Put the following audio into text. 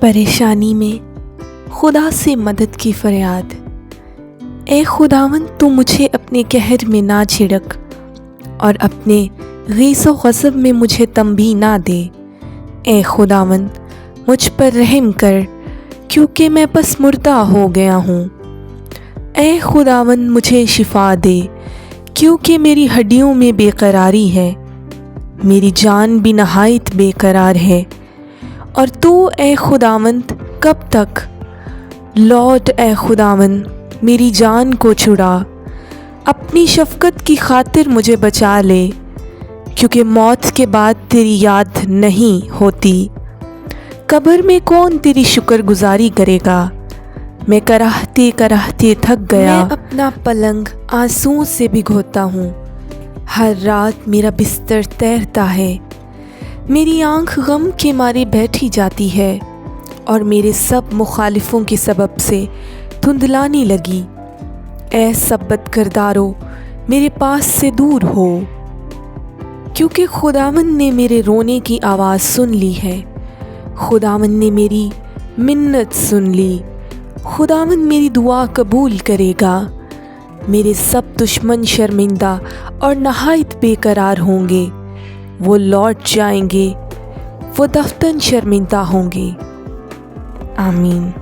परेशानी में खुदा से मदद की फरियाद। ए खुदावन, तू मुझे अपने कहर में ना झिड़क और अपने गीज़ो ग़ज़ब में मुझे तंबी ना दे। ए खुदावन, मुझ पर रहम कर क्योंकि मैं बस मुर्दा हो गया हूँ। ए खुदावन, मुझे शिफा दे क्योंकि मेरी हड्डियों में बेकरारी है, मेरी जान भी नहायत बेकरार है। और तू ए खुदावंद कब तक? लौट ए खुदावंद, मेरी जान को छुड़ा, अपनी शफ़क़त की खातिर मुझे बचा ले, क्योंकि मौत के बाद तेरी याद नहीं होती। कब्र में कौन तेरी शुक्रगुजारी करेगा? मैं कराहते कराहते थक गया। मैं अपना पलंग आंसुओं से भिगोता हूँ, हर रात मेरा बिस्तर तैरता है। मेरी आँख गम के मारे बैठी जाती है और मेरे सब मुखालिफों के सबब से धुंधलाने लगी। ऐ सब बदकिरदारो, मेरे पास से दूर हो, क्योंकि खुदावंद ने मेरे रोने की आवाज़ सुन ली है। खुदावंद ने मेरी मिन्नत सुन ली। खुदावंद मेरी दुआ कबूल करेगा। मेरे सब दुश्मन शर्मिंदा और नहायत बेकरार होंगे। वो लौट जाएंगे, वो दफ्तन शर्मिंदा होंगे। आमीन।